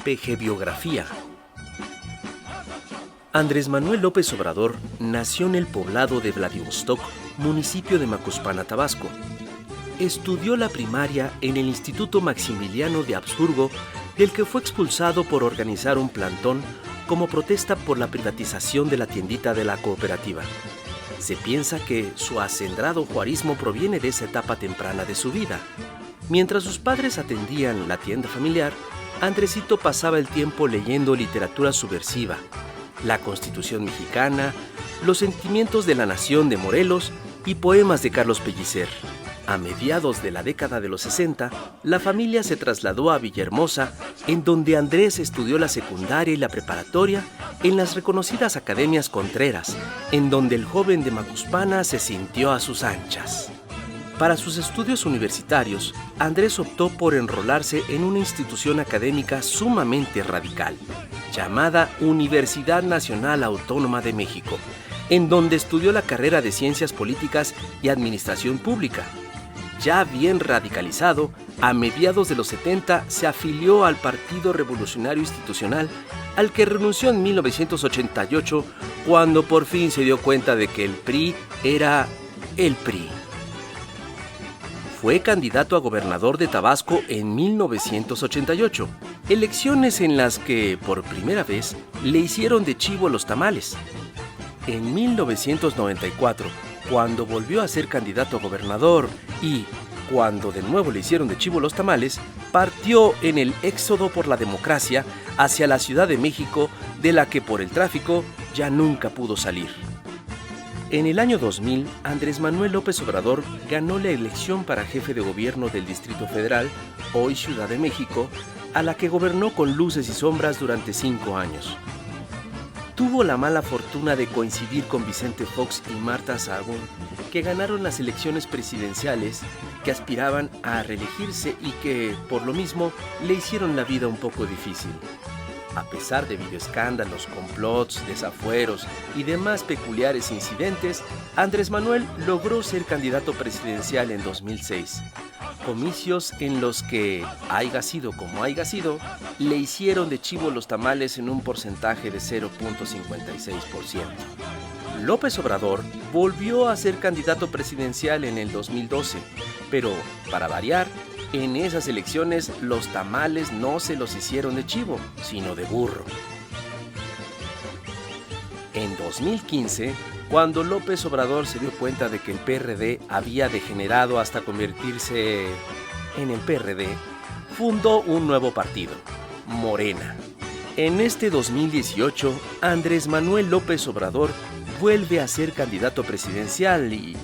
PG Biografía. Andrés Manuel López Obrador nació en el poblado de Vladivostok, municipio de Macuspana, Tabasco. Estudió la primaria en el Instituto Maximiliano de Habsburgo, del que fue expulsado por organizar un plantón como protesta por la privatización de la tiendita de la cooperativa. Se piensa que su acendrado juarismo proviene de esa etapa temprana de su vida. Mientras sus padres atendían la tienda familiar, Andresito pasaba el tiempo leyendo literatura subversiva, la Constitución mexicana, los sentimientos de la nación de Morelos y poemas de Carlos Pellicer. A mediados de la década de los 60, la familia se trasladó a Villahermosa, en donde Andrés estudió la secundaria y la preparatoria en las reconocidas academias Contreras, en donde el joven de Macuspana se sintió a sus anchas. Para sus estudios universitarios, Andrés optó por enrolarse en una institución académica sumamente radical, llamada Universidad Nacional Autónoma de México, en donde estudió la carrera de Ciencias Políticas y Administración Pública. Ya bien radicalizado, a mediados de los 70 se afilió al Partido Revolucionario Institucional, al que renunció en 1988, cuando por fin se dio cuenta de que el PRI era el PRI. Fue candidato a gobernador de Tabasco en 1988, elecciones en las que, por primera vez, le hicieron de chivo los tamales. En 1994, cuando volvió a ser candidato a gobernador y, cuando de nuevo le hicieron de chivo los tamales, partió en el éxodo por la democracia hacia la Ciudad de México, de la que por el tráfico ya nunca pudo salir. En el año 2000, Andrés Manuel López Obrador ganó la elección para jefe de gobierno del Distrito Federal, hoy Ciudad de México, a la que gobernó con luces y sombras durante 5 años. Tuvo la mala fortuna de coincidir con Vicente Fox y Marta Sahagún, que ganaron las elecciones presidenciales, que aspiraban a reelegirse y que, por lo mismo, le hicieron la vida un poco difícil. A pesar de videoescándalos, complots, desafueros y demás peculiares incidentes, Andrés Manuel logró ser candidato presidencial en 2006. Comicios en los que, haiga sido como haiga sido, le hicieron de chivo los tamales en un porcentaje de 0.56%. López Obrador volvió a ser candidato presidencial en el 2012, pero, para variar, en esas elecciones los tamales no se los hicieron de chivo, sino de burro. En 2015, cuando López Obrador se dio cuenta de que el PRD había degenerado hasta convertirse en el PRD, fundó un nuevo partido, Morena. En este 2018, Andrés Manuel López Obrador vuelve a ser candidato presidencial y,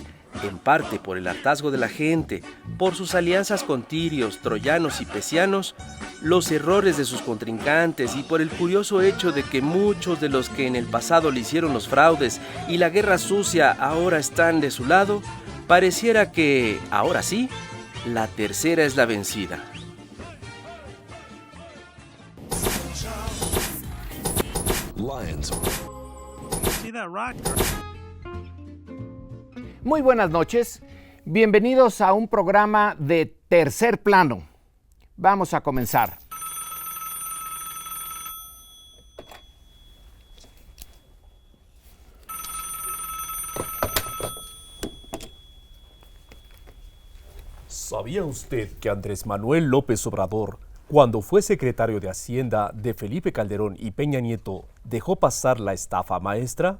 en parte por el hartazgo de la gente, por sus alianzas con tirios, troyanos y pesianos, los errores de sus contrincantes y por el curioso hecho de que muchos de los que en el pasado le hicieron los fraudes y la guerra sucia ahora están de su lado, pareciera que, ahora sí, la tercera es la vencida. Muy buenas noches, bienvenidos a un programa de Tercer Plano. Vamos a comenzar. ¿Sabía usted que Andrés Manuel López Obrador, cuando fue secretario de Hacienda de Felipe Calderón y Peña Nieto, dejó pasar la estafa maestra?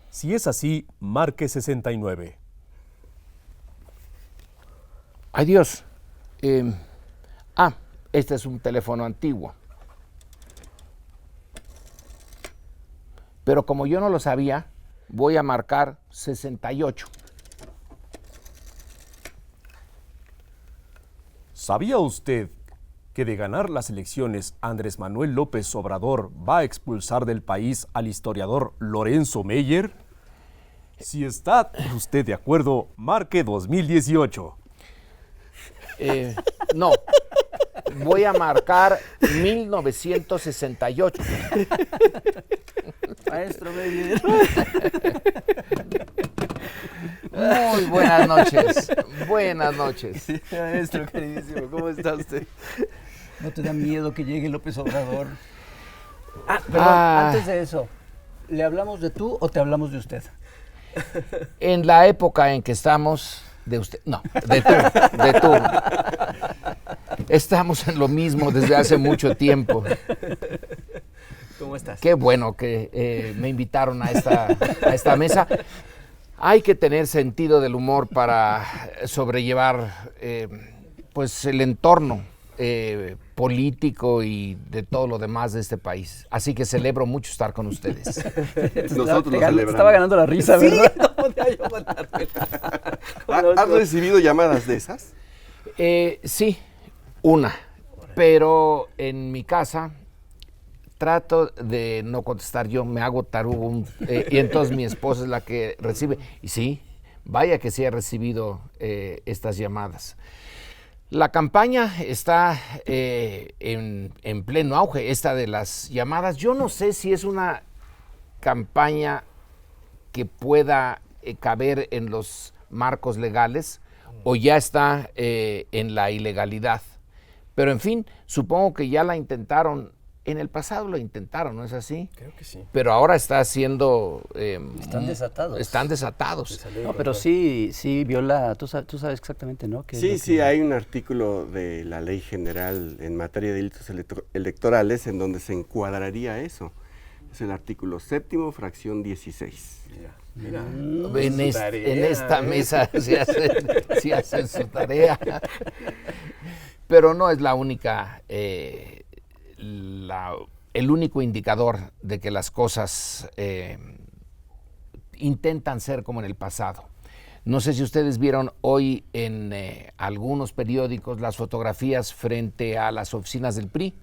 Si es así, marque 69. Ay Dios, este es un teléfono antiguo. Pero como yo no lo sabía, voy a marcar 68. ¿Sabía usted que de ganar las elecciones Andrés Manuel López Obrador va a expulsar del país al historiador Lorenzo Meyer? Si está usted de acuerdo, marque 2018. No, voy a marcar 1968. Maestro Meyer. Muy buenas noches, buenas noches. Maestro queridísimo, ¿cómo está usted? ¿No te da miedo que llegue López Obrador? Perdón, antes de eso, ¿le hablamos de tú o te hablamos de usted? En la época en que estamos, de usted, no, de tú. Estamos en lo mismo desde hace mucho tiempo. ¿Cómo estás? Qué bueno que me invitaron a esta mesa. Hay que tener sentido del humor para sobrellevar pues el entorno político y de todo lo demás de este país. Así que celebro mucho estar con ustedes. Nosotros lo celebramos. Estaba ganando la risa, ¿verdad? Sí, no podía yo aguantarme. ¿Has recibido llamadas de esas? Sí, una. Pero en mi casa trato de no contestar yo, me hago tarugo y entonces mi esposa es la que recibe. Y sí, vaya que sí he recibido estas llamadas. La campaña está en pleno auge, esta de las llamadas. Yo no sé si es una campaña que pueda caber en los marcos legales o ya está en la ilegalidad. Pero en fin, supongo que ya la intentaron. En el pasado lo intentaron, ¿no es así? Creo que sí. Pero ahora está siendo... Están desatados. Están desatados. No, pero sí viola, tú sabes exactamente, ¿no? Sí, hay un artículo de la Ley General en materia de delitos electorales en donde se encuadraría eso. Es el artículo 7º, fracción 16. Mira. En esta mesa sí hacen su tarea. Pero no es la única... el único indicador de que las cosas intentan ser como en el pasado. No sé si ustedes vieron hoy en algunos periódicos las fotografías frente a las oficinas del PRI,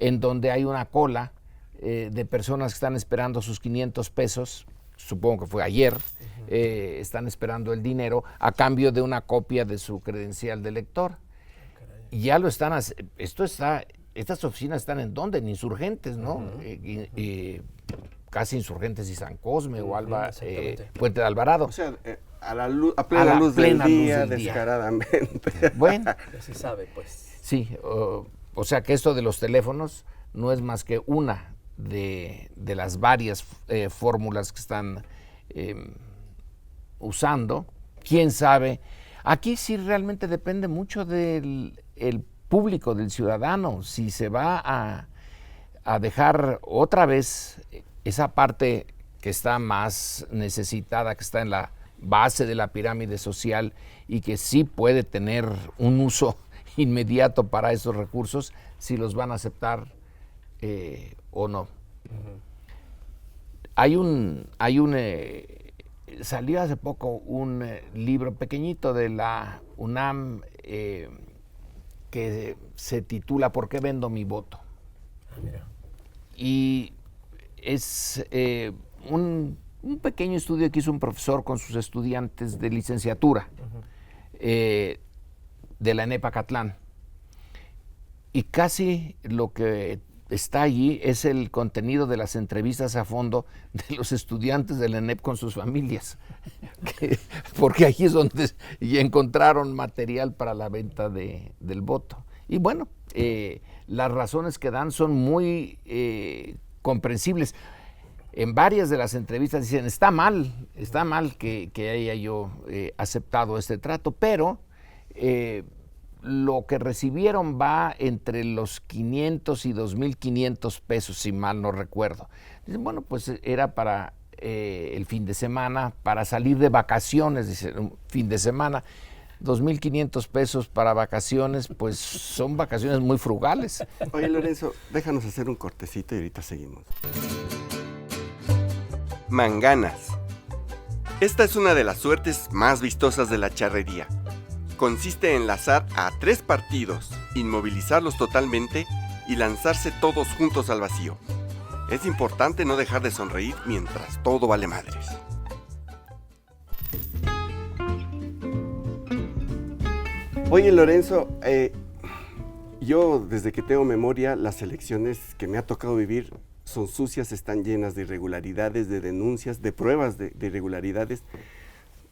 en donde hay una cola de personas que están esperando sus 500 pesos, supongo que fue ayer, están esperando el dinero a cambio de una copia de su credencial de elector. Y ya lo están haciendo. Estas oficinas están ¿en dónde? En Insurgentes, ¿no? Casi Insurgentes y San Cosme o Puente de Alvarado. O sea, a plena luz del día, descaradamente. Bueno. Ya se sabe, pues. Sí, o sea que esto de los teléfonos no es más que una de las varias fórmulas que están usando. ¿Quién sabe? Aquí sí realmente depende mucho del público, del ciudadano, si se va a dejar otra vez esa parte que está más necesitada, que está en la base de la pirámide social y que sí puede tener un uso inmediato para esos recursos, si los van a aceptar o no. Salió hace poco un libro pequeñito de la UNAM que se titula ¿Por qué vendo mi voto? Mira. Y es un pequeño estudio que hizo un profesor con sus estudiantes de licenciatura de la ENEP Acatlán. Y casi lo que está allí es el contenido de las entrevistas a fondo de los estudiantes de la ENEP con sus familias, porque allí es donde encontraron material para la venta del voto. Y bueno, las razones que dan son muy comprensibles. En varias de las entrevistas dicen, está mal que haya yo aceptado este trato, pero lo que recibieron va entre los 500 y 2,500 pesos, si mal no recuerdo. Dicen, bueno, pues era para el fin de semana, para salir de vacaciones, dicen, un fin de semana. 2,500 pesos para vacaciones, pues son vacaciones muy frugales. Oye, Lorenzo, déjanos hacer un cortecito y ahorita seguimos. Manganas. Esta es una de las suertes más vistosas de la charrería. Consiste en lanzar a 3 partidos, inmovilizarlos totalmente y lanzarse todos juntos al vacío. Es importante no dejar de sonreír mientras todo vale madres. Oye, Lorenzo, yo desde que tengo memoria, las elecciones que me ha tocado vivir son sucias, están llenas de irregularidades, de denuncias, de pruebas de irregularidades.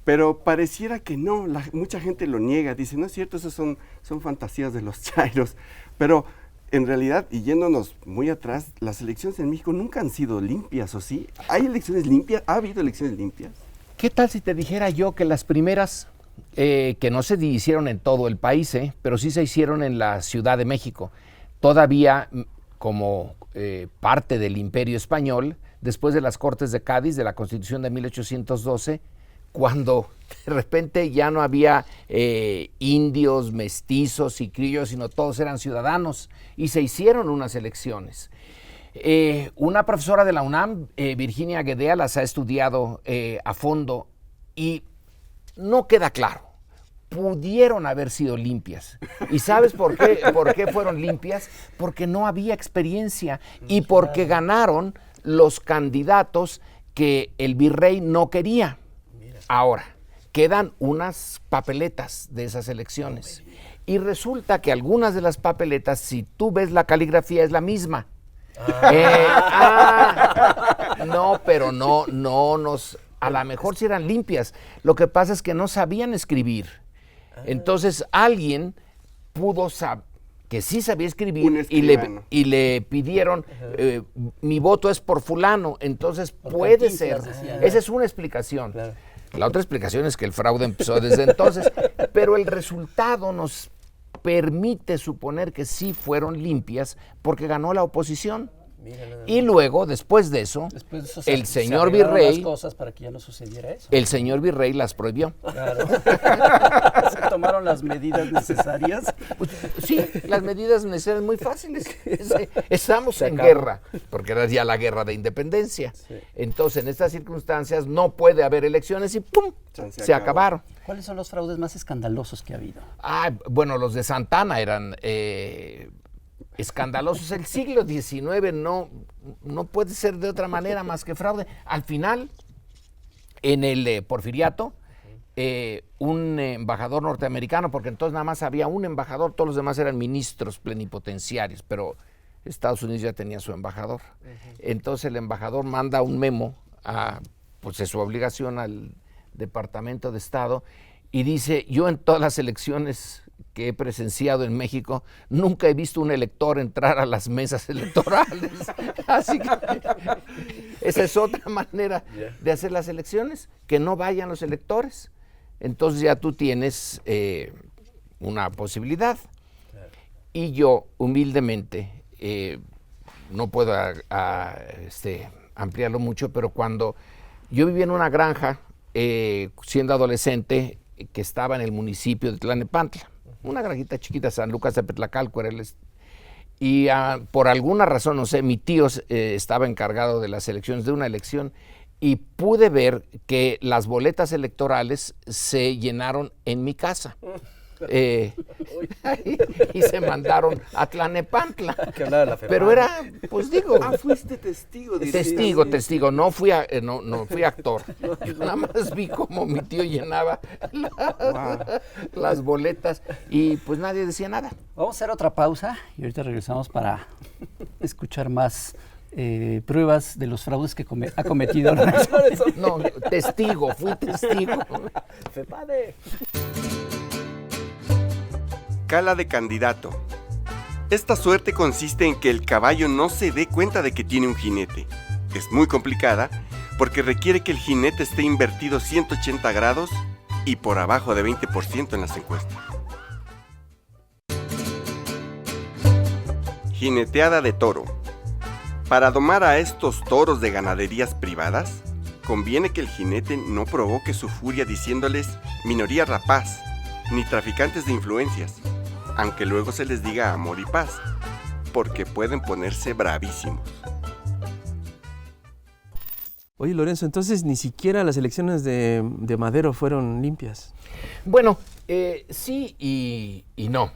Pero pareciera que no, mucha gente lo niega, dice, no es cierto, esas son fantasías de los chairos. Pero en realidad, y yéndonos muy atrás, las elecciones en México nunca han sido limpias, ¿o sí? ¿Hay elecciones limpias? ¿Ha habido elecciones limpias? ¿Qué tal si te dijera yo que las primeras, que no se hicieron en todo el país, pero sí se hicieron en la Ciudad de México, todavía como parte del Imperio Español, después de las Cortes de Cádiz, de la Constitución de 1812, cuando de repente ya no había indios, mestizos y criollos, sino todos eran ciudadanos, y se hicieron unas elecciones. Una profesora de la UNAM, Virginia Guedea, las ha estudiado a fondo y no queda claro. Pudieron haber sido limpias. ¿Y sabes por qué fueron limpias? Porque no había experiencia y porque ganaron los candidatos que el virrey no quería. Ahora, quedan unas papeletas de esas elecciones y resulta que algunas de las papeletas, si tú ves la caligrafía, es la misma. No, pero no nos, a lo mejor sí eran limpias. Lo que pasa es que no sabían escribir. Entonces alguien pudo saber que sí sabía escribir y le pidieron, mi voto es por fulano, entonces puede ser. Esa es una explicación. Claro. La otra explicación es que el fraude empezó desde entonces, pero el resultado nos permite suponer que sí fueron limpias porque ganó la oposición. Y luego, después de eso el señor virrey, las cosas para que ya no sucediera eso. El señor virrey las prohibió. Claro. Se tomaron las medidas necesarias. Pues, sí, las medidas necesarias muy fáciles. Estamos en guerra, porque era ya la guerra de independencia. Sí. Entonces, en estas circunstancias no puede haber elecciones y ¡pum! Se acabaron. ¿Cuáles son los fraudes más escandalosos que ha habido? Bueno, los de Santana eran escandalosos. El siglo XIX no puede ser de otra manera más que fraude. Al final, en el Porfiriato, un embajador norteamericano, porque entonces nada más había un embajador, todos los demás eran ministros plenipotenciarios, pero Estados Unidos ya tenía su embajador. Entonces el embajador manda un memo, pues es su obligación, al Departamento de Estado, y dice: yo en todas las elecciones que he presenciado en México, nunca he visto un elector entrar a las mesas electorales. Así que esa es otra manera de hacer las elecciones, que no vayan los electores. Entonces ya tú tienes una posibilidad. Y yo, humildemente, no puedo ampliarlo mucho, pero cuando yo vivía en una granja, siendo adolescente, que estaba en el municipio de Tlalnepantla, una granjita chiquita, San Lucas de Petlacalco era y por alguna razón, no sé, mi tío estaba encargado de las elecciones, de una elección, y pude ver que las boletas electorales se llenaron en mi casa. Y se mandaron a Tlalnepantla. Pero era, pues digo... fuiste testigo. Testigo. No fui actor. Yo nada más vi cómo mi tío llenaba las boletas y pues nadie decía nada. Vamos a hacer otra pausa y ahorita regresamos para escuchar más pruebas de los fraudes que ha cometido. No, fui testigo. ¡Fepade! Cala de candidato. Esta suerte consiste en que el caballo no se dé cuenta de que tiene un jinete. Es muy complicada porque requiere que el jinete esté invertido 180 grados y por abajo de 20% en las encuestas. Jineteada de toro. Para domar a estos toros de ganaderías privadas, conviene que el jinete no provoque su furia diciéndoles minoría rapaz, ni traficantes de influencias, aunque luego se les diga amor y paz, porque pueden ponerse bravísimos. Oye, Lorenzo, entonces ni siquiera las elecciones de Madero fueron limpias. Bueno, sí y no.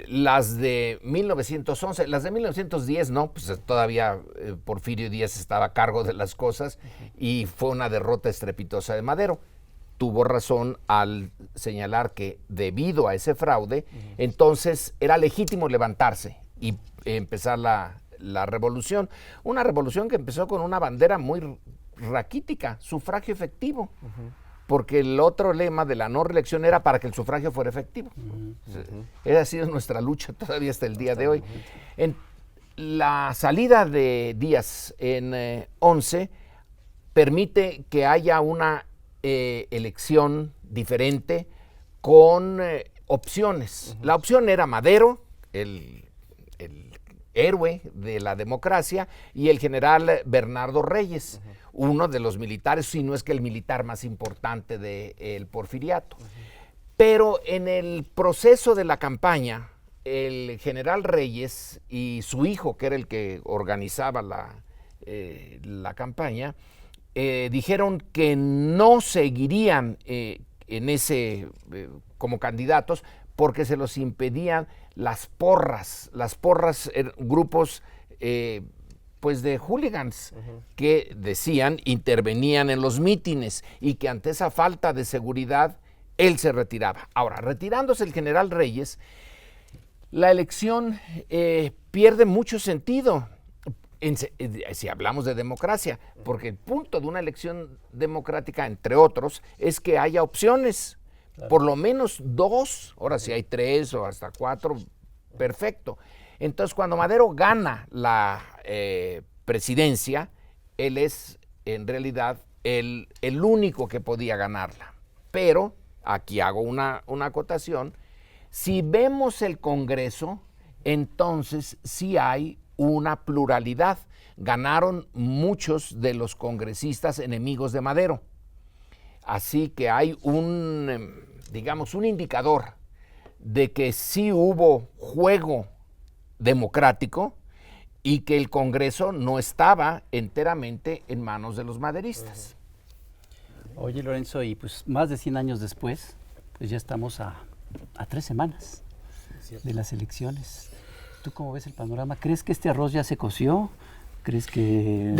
Las de 1911, las de 1910 no, pues todavía Porfirio Díaz estaba a cargo de las cosas y fue una derrota estrepitosa de Madero. Tuvo razón al señalar que debido a ese fraude, entonces era legítimo levantarse y empezar la revolución. Una revolución que empezó con una bandera muy raquítica, sufragio efectivo. porque el otro lema de la no reelección era para que el sufragio fuera efectivo. Esa ha sido nuestra lucha todavía hasta el día de hoy. En la salida de Díaz en 11 permite que haya una elección diferente con opciones. La opción era Madero, el héroe de la democracia, y el general Bernardo Reyes, uno de los militares, si no es que el militar más importante del porfiriato. Pero en el proceso de la campaña, el general Reyes y su hijo, que era el que organizaba la campaña, dijeron que no seguirían en ese como candidatos porque se los impedían las porras, grupos pues de hooligans que decían intervenían en los mítines y que ante esa falta de seguridad él se retiraba. Ahora, retirándose el general Reyes, la elección pierde mucho sentido. Si hablamos de democracia, porque el punto de una elección democrática, entre otros, es que haya opciones, por lo menos 2, ahora si hay 3 o hasta 4, perfecto. Entonces, cuando Madero gana la presidencia, él es en realidad el único que podía ganarla. Pero, aquí hago una acotación, si vemos el Congreso, entonces sí hay una pluralidad. Ganaron muchos de los congresistas enemigos de Madero. Así que hay un indicador de que sí hubo juego democrático y que el Congreso no estaba enteramente en manos de los maderistas. Oye, Lorenzo, y pues más de 100 años después, pues ya estamos a 3 semanas de las elecciones. ¿Tú cómo ves el panorama? ¿Crees que este arroz ya se coció? ¿Crees que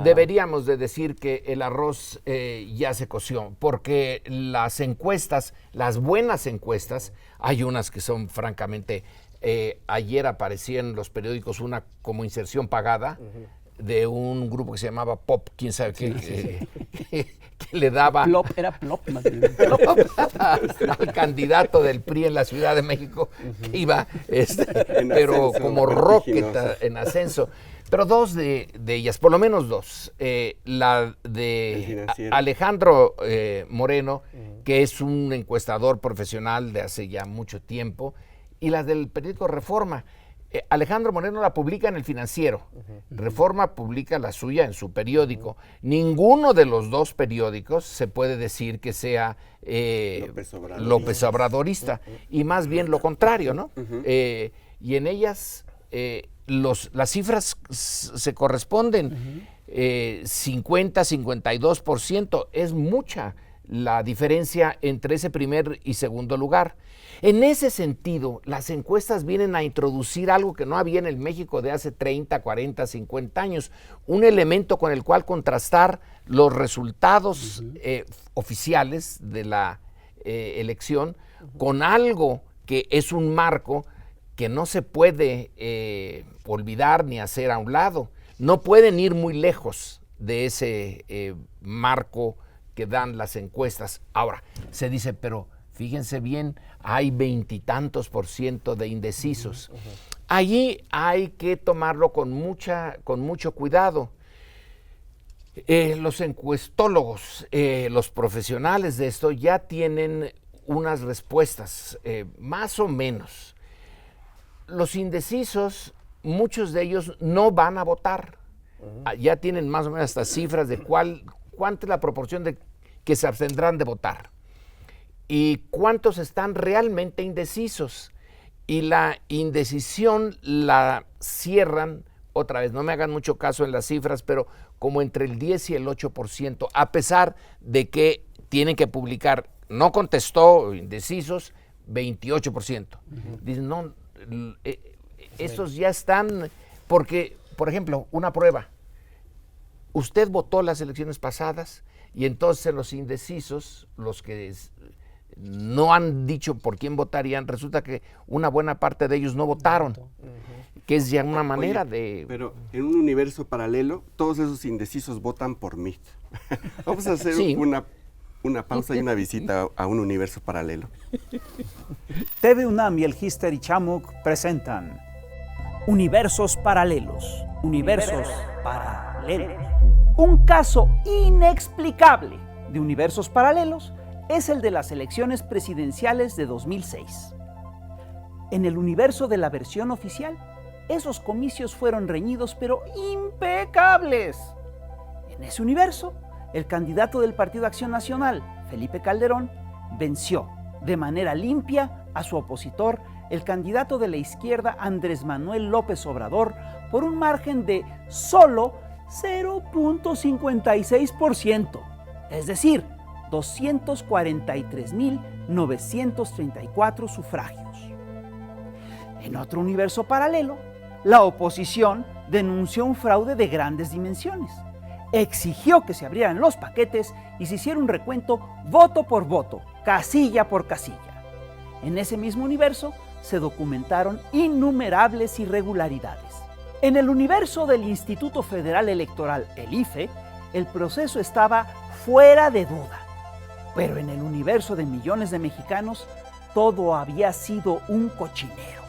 deberíamos de decir que el arroz ya se coció? Porque las encuestas, las buenas encuestas, hay unas que son francamente, ayer aparecía en los periódicos una como inserción pagada de un grupo que se llamaba Pop, quién sabe qué, que le daba era Plop más bien. al candidato del PRI en la Ciudad de México, que iba pero ascenso, como rocket en ascenso. Pero 2 de ellas, por lo menos 2, la de Alejandro Moreno, que es un encuestador profesional de hace ya mucho tiempo, y la del periódico Reforma. Alejandro Moreno la publica en El Financiero, Reforma publica la suya en su periódico. Ninguno de los 2 periódicos se puede decir que sea López Obradorista, y más bien lo contrario, ¿no? Y en ellas las cifras se corresponden, 50-52%, es mucha la diferencia entre ese primer y segundo lugar. En ese sentido, las encuestas vienen a introducir algo que no había en el México de hace 30, 40, 50 años, un elemento con el cual contrastar los resultados oficiales de la elección con algo que es un marco que no se puede olvidar ni hacer a un lado. No pueden ir muy lejos de ese marco que dan las encuestas. Ahora, se dice, pero fíjense bien, hay 20 y tantos % de indecisos. Allí hay que tomarlo con mucho cuidado. Los encuestólogos, los profesionales de esto ya tienen unas respuestas, más o menos. Los indecisos, muchos de ellos no van a votar. Ya tienen más o menos hasta cifras de cuánta es la proporción de que se abstendrán de votar y cuántos están realmente indecisos. Y la indecisión la cierran, otra vez, no me hagan mucho caso en las cifras, pero como entre el 10 y el 8%, a pesar de que tienen que publicar, no contestó, indecisos, 28%. Dicen, no, esos ya están, porque, por ejemplo, una prueba. Usted votó las elecciones pasadas y entonces los indecisos, los que no han dicho por quién votarían, resulta que una buena parte de ellos no votaron, que es ya una manera de... Pero en un universo paralelo, todos esos indecisos votan por mí. Vamos a hacer una pausa y una visita a un universo paralelo. TV UNAM y el History Channel presentan Universos Paralelos. Universos Paralelos. Un caso inexplicable de universos paralelos es el de las elecciones presidenciales de 2006. En el universo de la versión oficial, esos comicios fueron reñidos pero impecables. En ese universo, el candidato del Partido Acción Nacional, Felipe Calderón, venció de manera limpia a su opositor, el candidato de la izquierda, Andrés Manuel López Obrador, por un margen de solo 0.56%, es decir, 243.934 sufragios. En otro universo paralelo, la oposición denunció un fraude de grandes dimensiones. Exigió que se abrieran los paquetes y se hiciera un recuento voto por voto, casilla por casilla. En ese mismo universo se documentaron innumerables irregularidades. En el universo del Instituto Federal Electoral, el IFE, el proceso estaba fuera de duda. Pero en el universo de millones de mexicanos, todo había sido un cochinero.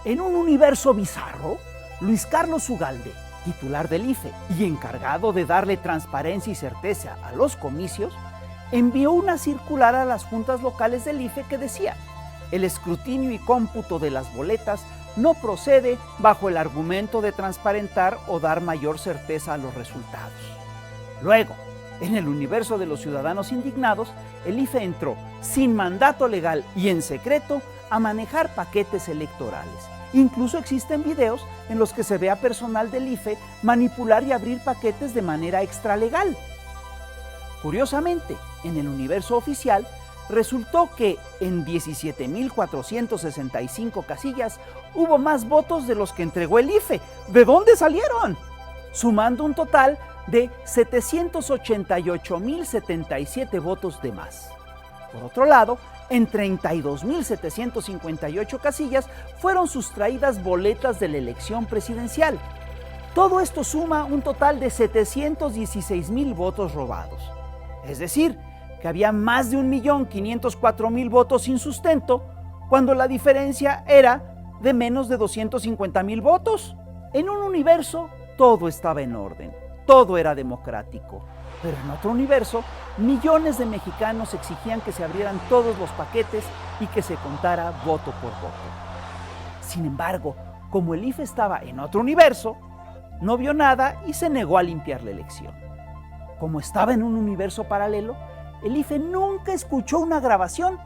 En un universo bizarro, Luis Carlos Ugalde, titular del IFE y encargado de darle transparencia y certeza a los comicios, envió una circular a las juntas locales del IFE que decía: el escrutinio y cómputo de las boletas no procede bajo el argumento de transparentar o dar mayor certeza a los resultados. Luego, en el universo de los ciudadanos indignados, el IFE entró sin mandato legal y en secreto a manejar paquetes electorales. Incluso existen videos en los que se ve a personal del IFE manipular y abrir paquetes de manera extralegal. Curiosamente, en el universo oficial, resultó que en 17.465 casillas hubo más votos de los que entregó el IFE. ¿De dónde salieron? Sumando un total de 788.077 votos de más. Por otro lado, en 32.758 casillas fueron sustraídas boletas de la elección presidencial. Todo esto suma un total de 716.000 votos robados. Es decir, que había más de 1.504.000 votos sin sustento, cuando la diferencia era de menos de 250.000 votos. En un universo todo estaba en orden, todo era democrático. Pero en otro universo, millones de mexicanos exigían que se abrieran todos los paquetes y que se contara voto por voto. Sin embargo, como el IFE estaba en otro universo, no vio nada y se negó a limpiar la elección. Como estaba en un universo paralelo, el IFE nunca escuchó una grabación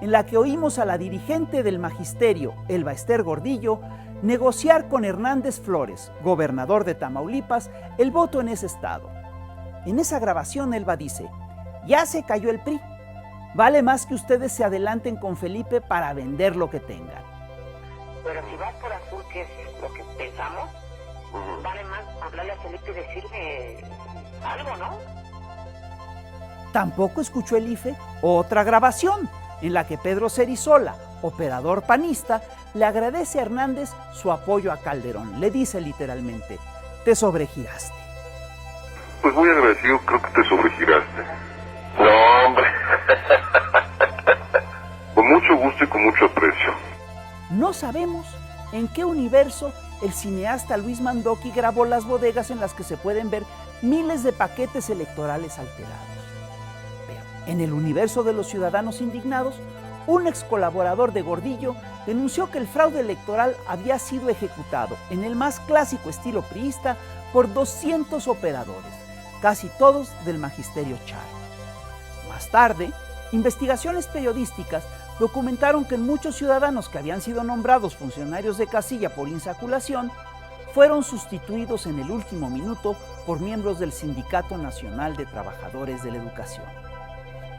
en la que oímos a la dirigente del magisterio, Elba Ester Gordillo, negociar con Hernández Flores, gobernador de Tamaulipas, el voto en ese estado. En esa grabación, Elba dice: ya se cayó el PRI. Vale más que ustedes se adelanten con Felipe para vender lo que tengan. Pero si vas por azul, que es lo que pensamos, vale más hablarle a Felipe y decirle algo, ¿no? Tampoco escuchó el IFE otra grabación en la que Pedro Cerizola, operador panista, le agradece a Hernández su apoyo a Calderón. Le dice literalmente: te sobregiraste. Pues muy agradecido, creo que te sobregiraste. No, hombre. Con mucho gusto y con mucho aprecio. No sabemos en qué universo el cineasta Luis Mandoki grabó las bodegas en las que se pueden ver miles de paquetes electorales alterados. Pero en el universo de los ciudadanos indignados, un ex colaborador de Gordillo denunció que el fraude electoral había sido ejecutado en el más clásico estilo priista por 200 operadores, casi todos del magisterio Char. Más tarde, investigaciones periodísticas documentaron que muchos ciudadanos que habían sido nombrados funcionarios de casilla por insaculación fueron sustituidos en el último minuto por miembros del Sindicato Nacional de Trabajadores de la Educación.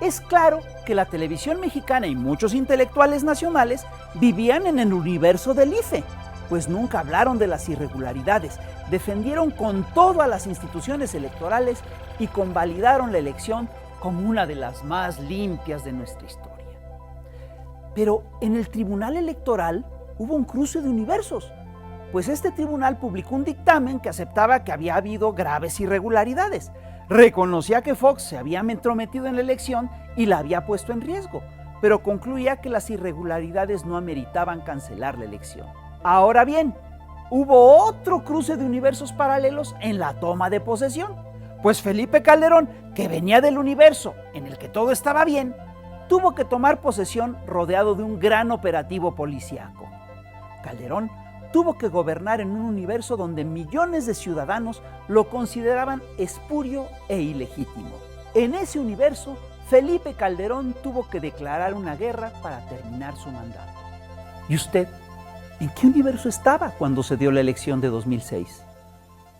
Es claro que la televisión mexicana y muchos intelectuales nacionales vivían en el universo del IFE, pues nunca hablaron de las irregularidades, defendieron con todo a las instituciones electorales y convalidaron la elección como una de las más limpias de nuestra historia. Pero en el Tribunal Electoral hubo un cruce de universos, pues este tribunal publicó un dictamen que aceptaba que había habido graves irregularidades. Reconocía que Fox se había entrometido en la elección y la había puesto en riesgo, pero concluía que las irregularidades no ameritaban cancelar la elección. Ahora bien, hubo otro cruce de universos paralelos en la toma de posesión, pues Felipe Calderón, que venía del universo en el que todo estaba bien, tuvo que tomar posesión rodeado de un gran operativo policíaco. Calderón tuvo que gobernar en un universo donde millones de ciudadanos lo consideraban espurio e ilegítimo. En ese universo, Felipe Calderón tuvo que declarar una guerra para terminar su mandato. ¿Y usted? ¿En qué universo estaba cuando se dio la elección de 2006?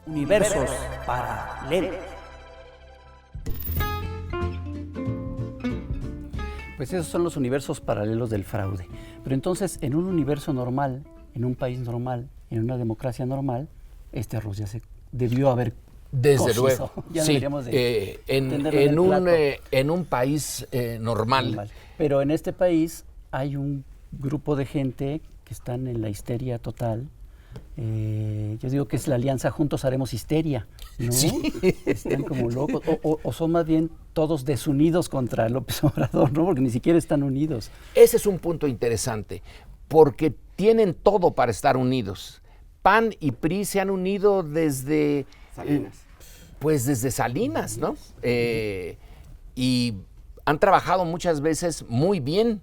Universos paralelos. Pues esos son los universos paralelos del fraude. Pero entonces, en un universo normal, en un país normal, en una democracia normal, este arroz ya se debió haber Desde cocido. luego. Ya Sí, deberíamos de tenerlo en un país normal. normal. Pero en este país hay un grupo de gente que están en la histeria total. Yo digo que es la alianza Juntos Haremos Histeria, ¿no? Sí. Están como locos, o son más bien todos desunidos contra López Obrador, ¿no? Porque ni siquiera están unidos. Ese es un punto interesante, porque tienen todo para estar unidos. PAN y PRI se han unido desde Salinas. Pues desde Salinas, ¿no? Y han trabajado muchas veces muy bien.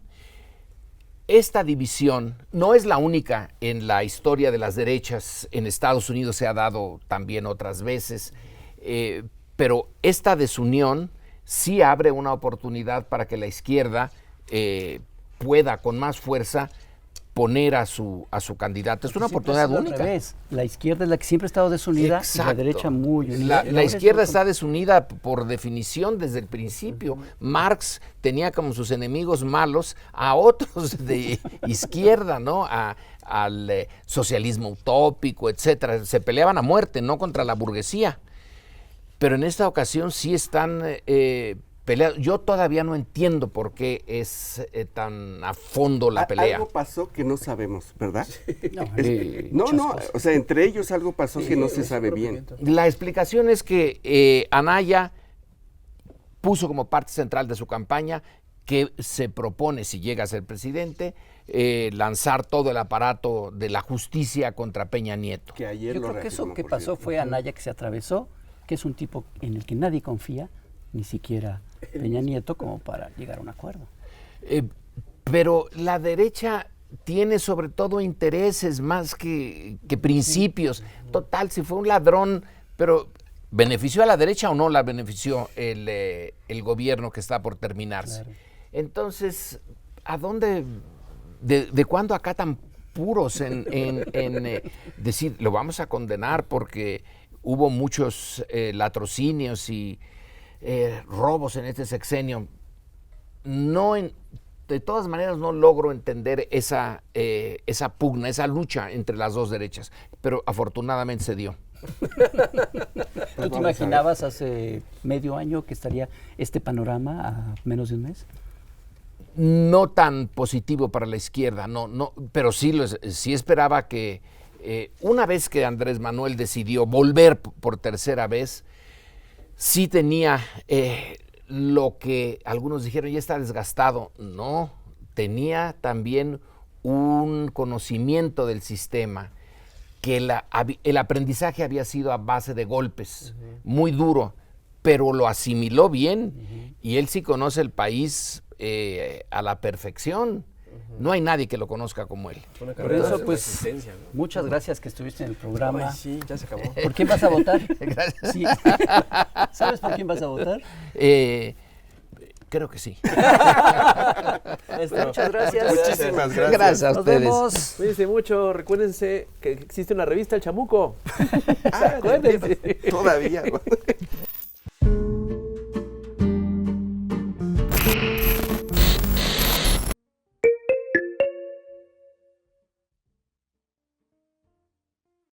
Esta división no es la única en la historia de las derechas. En Estados Unidos se ha dado también otras veces, pero esta desunión sí abre una oportunidad para que la izquierda pueda con más fuerza poner a su candidato. Es una oportunidad única. Al revés. La izquierda es la que siempre ha estado desunida y la derecha muy unida. La izquierda está desunida por definición desde el principio. Marx tenía como sus enemigos malos a otros de izquierda, ¿no? Al socialismo utópico, etcétera. Se peleaban a muerte, no contra la burguesía. Pero en esta ocasión sí están peleados. Yo todavía no entiendo por qué es tan a fondo la pelea. Algo pasó que no sabemos, ¿verdad? No, No, o sea, entre ellos algo pasó que no se sabe bien. La explicación es que Anaya puso como parte central de su campaña que se propone, si llega a ser presidente, lanzar todo el aparato de la justicia contra Peña Nieto. Que ayer Yo lo creo que eso reafirmó, que por pasó cierto. fue Anaya, que se atravesó, que es un tipo en el que nadie confía, ni siquiera Peña Nieto, como para llegar a un acuerdo. Pero la derecha tiene sobre todo intereses más que principios. Total, si fue un ladrón, pero ¿benefició a la derecha o no la benefició el gobierno que está por terminarse? Claro. Entonces, ¿a dónde, de cuándo acá tan puros en decir, lo vamos a condenar porque hubo muchos latrocinios y robos en este sexenio? De todas maneras no logro entender esa pugna, esa lucha entre las dos derechas, pero afortunadamente se dio. ¿Tú te imaginabas hace medio año que estaría este panorama a menos de un mes? No tan positivo para la izquierda, no, pero sí esperaba que una vez que Andrés Manuel decidió volver por tercera vez, sí tenía lo que algunos dijeron, ya está desgastado. No, tenía también un conocimiento del sistema, que el aprendizaje había sido a base de golpes, muy duro, pero lo asimiló bien, y él sí conoce el país a la perfección. No hay nadie que lo conozca como él. Por eso, pues, muchas gracias que estuviste en el programa. Ay, sí, ya se acabó. ¿Por quién vas a votar? Gracias. Sí. ¿Sabes por quién vas a votar? Creo que sí. Muchas gracias. Muchísimas gracias. Gracias a Nos ustedes. vemos. Cuídense mucho, recuérdense que existe una revista, El Chamuco. Ah, Acuérdense. todavía.